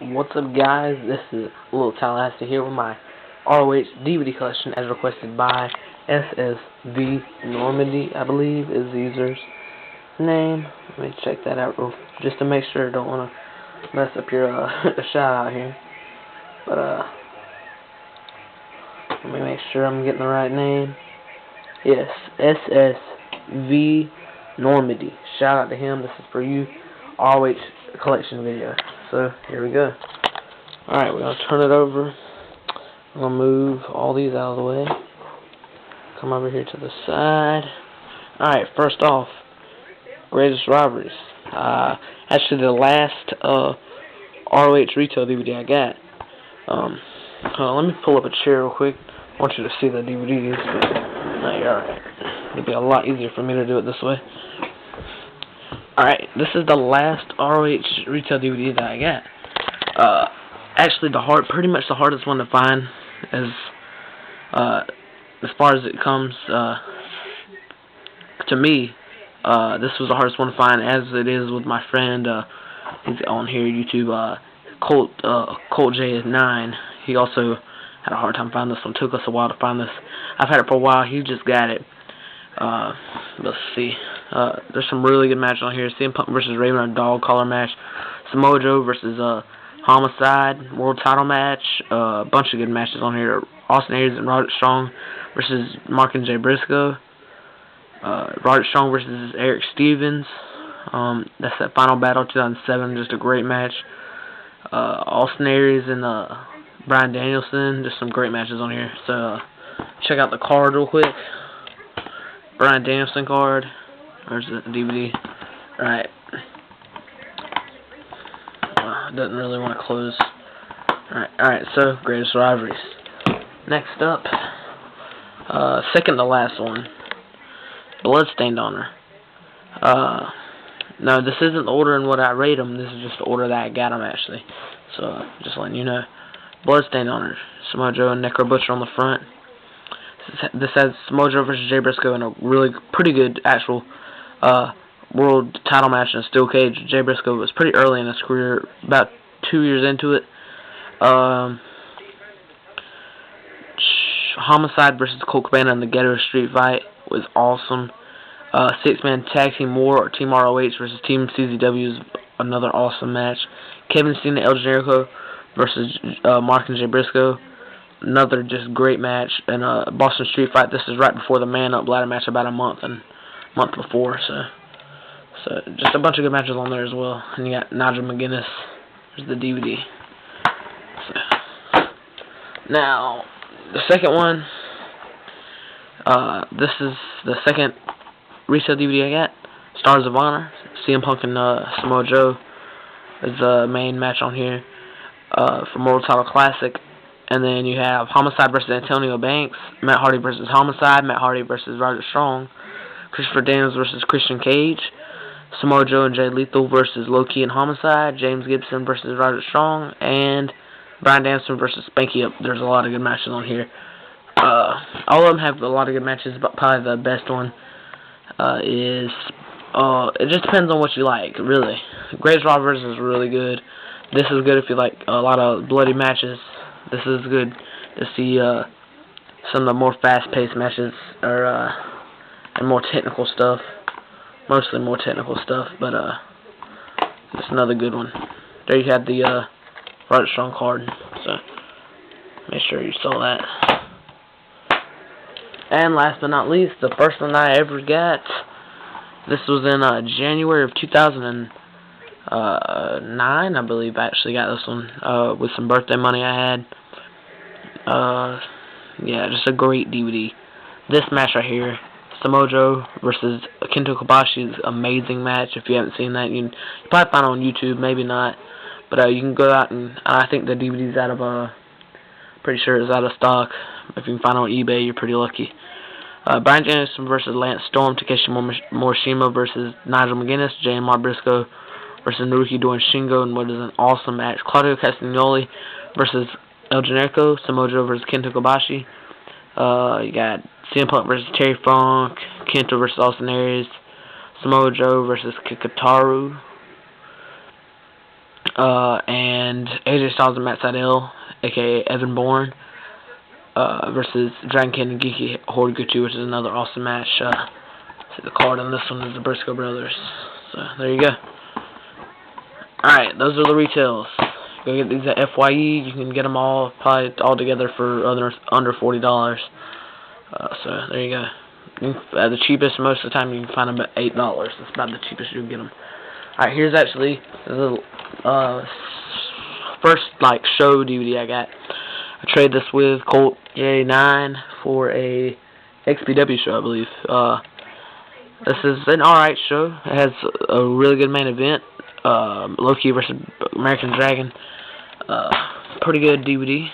What's up, guys? This is Little Tallahassee here with my ROH DVD collection as requested by SSVNormandy, I believe is the user's name. Let me check that out just to make sure. I don't want to mess up your shout out here. But let me make sure I'm getting the right name. Yes, SSVNormandy. Shout out to him. This is for you, ROH collection video. So here we go. Alright, we're going to turn it over. I'm going to move all these out of the way. Come over here to the side. Alright, first off, greatest rivalries. Actually, the last ROH retail DVD I got. Let me pull up a chair real quick. I want you to see the DVDs. No, you're alright. It'll be a lot easier for me to do it this way. Alright, this is the last ROH retail DVD that I got. Actually, pretty much the hardest one to find as far as it comes to me. This was the hardest one to find, as it is with my friend. He's on here, YouTube. Colt J9. He also had a hard time finding this one. Took us a while to find this. I've had it for a while. He just got it. Let's see. There's some really good matches on here. CM Punk versus Raven, a dog collar match. Samoa Joe versus Homicide, world title match. A bunch of good matches on here. Austin Aries and Roderick Strong versus Mark and Jay Briscoe. Roderick Strong versus Eric Stevens. That's that Final Battle 2007. Just a great match. Austin Aries and Bryan Danielson. Just some great matches on here. So check out the card real quick. Bryan Danielson card. There's the DVD. Alright. Doesn't really want to close. Alright, so greatest rivalries. Next up, second to last one, Bloodstained Honor. No, this isn't the order in what I rate them. This is just the order that I got them, actually. So, just letting you know. Bloodstained Honor. Samoa Joe and Necro Butcher on the front. This has Samoa Joe versus Jay Briscoe in a really pretty good actual world title match in a steel cage. Jay Briscoe was pretty early in his career, about 2 years into it. Homicide versus Colt Cabana in the Ghetto Street Fight was awesome. Six-man tag team war, or Team ROH versus Team CZW is another awesome match. Kevin Steen and El Generico versus Mark and Jay Briscoe. Another just great match. And Boston Street Fight. This is right before the Man Up ladder match, about a month before. So just a bunch of good matches on there as well. And you got Nigel McGuinness. There's the DVD. So now the second one. This is the second resale DVD I got. Stars of Honor. CM Punk and Samoa Joe is the main match on here for World Title Classic. And then you have Homicide versus Antonio Banks, Matt Hardy versus Homicide, Matt Hardy versus Roderick Strong, Christopher Daniels versus Christian Cage, Samoa Joe and Jay Lethal versus Low-Key and Homicide, James Gibson versus Roderick Strong, and Bryan Danielson versus Spanky Up. There's a lot of good matches on here. All of them have a lot of good matches, but probably the best one is... it just depends on what you like, really. Greatest Rivalries is really good. This is good if you like a lot of bloody matches. This is good to see some of the more fast-paced matches and more technical stuff. Mostly more technical stuff, but it's another good one. There you have the Roderick Strong card, so make sure you saw that. And last but not least, the first one I ever got. This was in January of 2009, I believe. I actually got this one with some birthday money I had. Yeah, just a great DVD. This match right here, Samoa Joe versus Kento Kobashi's amazing match. If you haven't seen that, you can probably find it on YouTube, maybe not. But you can go out and I think the DVD's out of pretty sure it's out of stock. If you can find it on eBay, you're pretty lucky. Bryan Danielson versus Lance Storm, Takeshi Morishima versus Nigel McGuinness, J.M.R. Briscoe versus Naruki Doi Shingo, and what is an awesome match. Claudio Castagnoli versus El Generico, Samoa Joe versus Kento Kobashi. You got CM Punk versus Terry Funk, Kento versus Austin Aries, Samoa Joe versus Kikutaru. and AJ Styles and Matt Sydal, aka Evan Bourne, versus Dragon Kid and Geeky Horiguchi, which is another awesome match. See the card on this one is the Briscoe brothers. So there you go. Alright, those are the retails. Go get these at FYE. You can get them all probably all together for under $40. So there you go. The cheapest most of the time you can find them at $8. That's about the cheapest you can get them. Alright, here's actually the first show DVD I got. I traded this with Colt 89 for a XPW show, I believe. This is an alright show. It has a really good main event. Loki versus American Dragon. Pretty good DVD.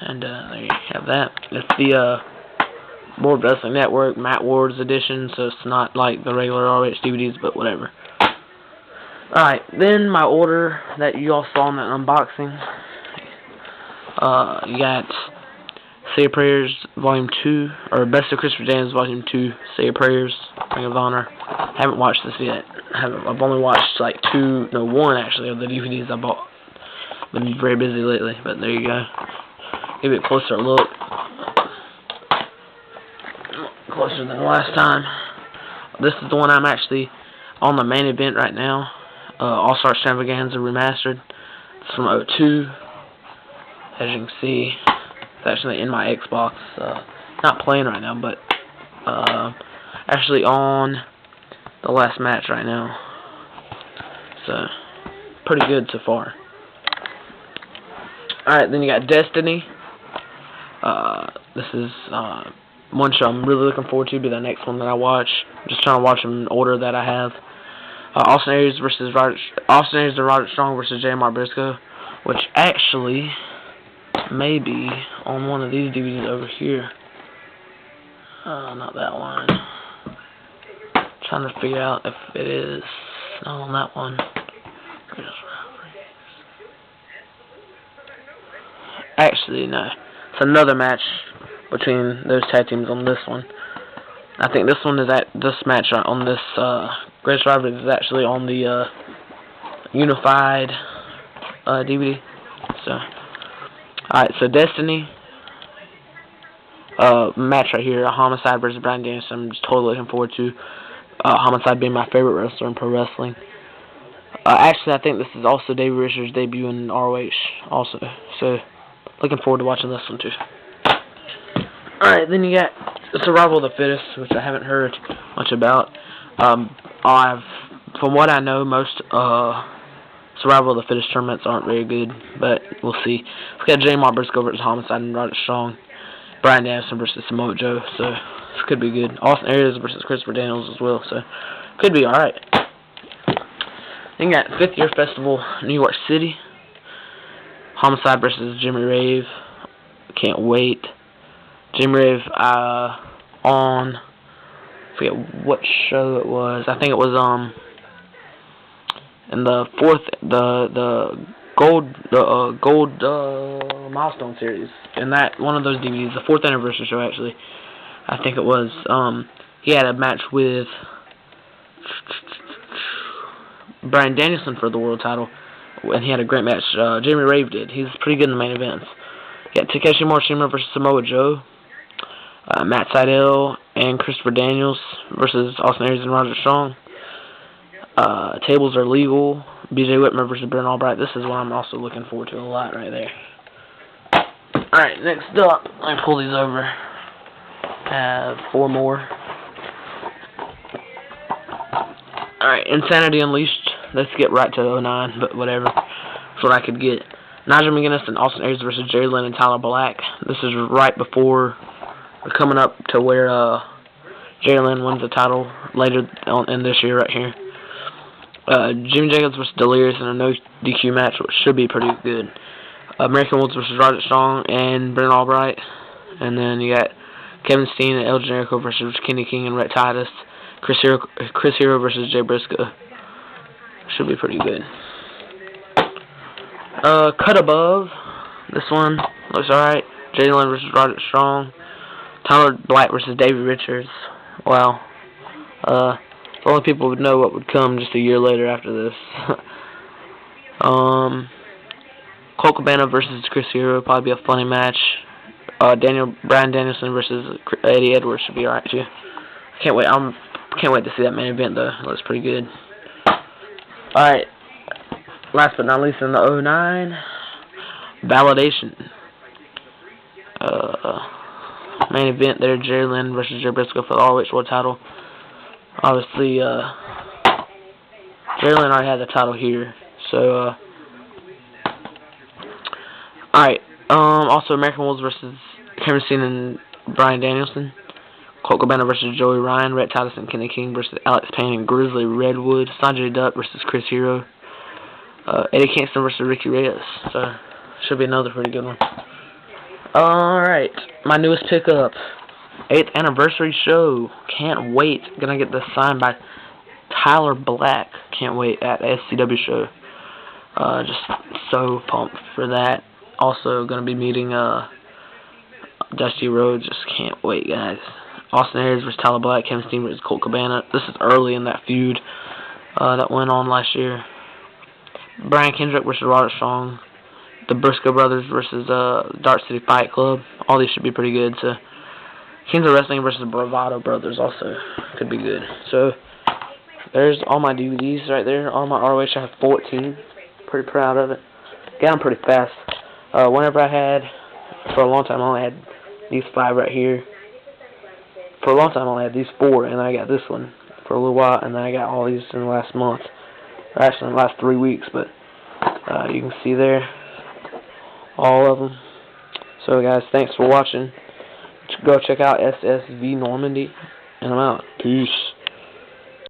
And there you have that. It's the World Wrestling Network Matt Ward's edition, so it's not like the regular ROH DVDs, but whatever. Alright, then my order that you all saw in that unboxing. You got Say Your Prayers Volume 2, or Best of Christopher Daniels Volume 2, Say Your Prayers, Ring of Honor. I haven't watched this yet. I've only watched one actually of the DVDs I bought. Been very busy lately, but there you go. Give it a closer look. Closer than last time. This is the one I'm actually on the main event right now. All-Star Extravaganza Remastered. It's from 2002. As you can see, it's actually in my Xbox. Not playing right now, but actually on the last match right now. So, pretty good so far. Alright, then you got Destiny. This is one show I'm really looking forward to. Be the next one that I watch. I'm just trying to watch them in order that I have. Austin Aries and Roderick Strong versus JMR Briscoe, which actually may be on one of these DVDs over here. Not that one. Trying to figure out if it is not on that one. Actually, no. It's another match between those tag teams on this one. I think this one is this match on this Greatest Rivalry is actually on the Unified DVD. So, alright, so Destiny match right here, Homicide versus Bryan Danielson. I'm just totally looking forward to Homicide being my favorite wrestler in pro wrestling. Actually, I think this is also Davey Richards' debut in ROH also. So, looking forward to watching this one too. Alright, then you got Survival of the Fittest, which I haven't heard much about. From what I know, most Survival of the Fittest tournaments aren't very good, but we'll see. We got JMR Briscoe versus Homicide and Roderick Strong. Bryan Danielson versus Samoa Joe, so this could be good. Austin Aries versus Christopher Daniels as well, so could be alright. Then you got 5th Year Festival, New York City. Homicide versus Jimmy Rave. Can't wait. Jimmy Rave on, I forget what show it was. I think it was in the gold milestone series. In that one of those DVDs, the 4th anniversary show actually. I think it was. He had a match with Bryan Danielson for the world title, and he had a great match. Jimmy Rave did. He's pretty good in the main events. You got Takeshi Morishima versus Samoa Joe. Matt Sydal and Christopher Daniels versus Austin Aries and Roderick Strong. Tables Are Legal. BJ Whitmer versus Brent Albright. This is one I'm also looking forward to a lot right there. Alright, next up, let me pull these over. I have 4 more. Alright, Insanity Unleashed. Let's get right to 09, but whatever. That's what I could get. Nigel McGuinness and Austin Aries versus Jerry Lynn and Tyler Black. This is right before, coming up to where Jerry Lynn wins the title later in this year right here. Jimmy Jacobs versus Delirious in a no DQ match, which should be pretty good. American Wolves versus Roderick Strong and Brent Albright. And then you got Kevin Steen and El Generico versus Kenny King and Rhett Titus. Chris Hero versus Jay Briscoe. Should be pretty good. Cut Above. This one looks alright. Jay Lynn versus Roderick Strong. Tyler Black versus Davey Richards. Wow. Only people would know what would come just a year later after this. Colt Cabana versus Chris Hero, probably be a funny match. Bryan Danielson versus Eddie Edwards should be alright too. Can't wait to see that main event though. It looks pretty good. Alright. Last but not least, in the 09 Validation. Main event there, Jerry Lynn versus Jerry Briscoe for the ROH World title. Obviously, Jerry Lynn already had the title here, so alright. Also American Wolves versus Cameron Cena and Bryan Danielson. Colt Cabana versus Joey Ryan. Rhett Titus and Kenny King versus Alex Payne and Grizzly Redwood. Sanjay Dutt versus Chris Hero. Eddie Kingston versus Ricky Reyes. So, should be another pretty good one. Alright, my newest pickup. 8th anniversary show. Can't wait. Gonna get this signed by Tyler Black. Can't wait at the SCW show. Just so pumped for that. Also gonna be meeting Dusty Rhodes. Just can't wait, guys. Austin Aries versus Tyler Black. Kevin Steen versus Colt Cabana. This is early in that feud that went on last year. Brian Kendrick versus Roderick Strong. The Briscoe Brothers versus Dark City Fight Club. All these should be pretty good. So, Kings of Wrestling versus Bravado Brothers also could be good. So, there's all my DVDs right there. All my ROH. I have 14. Pretty proud of it. Got them pretty fast. Whenever I had, for a long time, I only had these 5 right here. For a long time, I only had these 4, and I got this one for a little while, and then I got all these in the last month. Or actually, in the last 3 weeks, but you can see there all of them. So, guys, thanks for watching. Go check out SSVNormandy, and I'm out. Peace.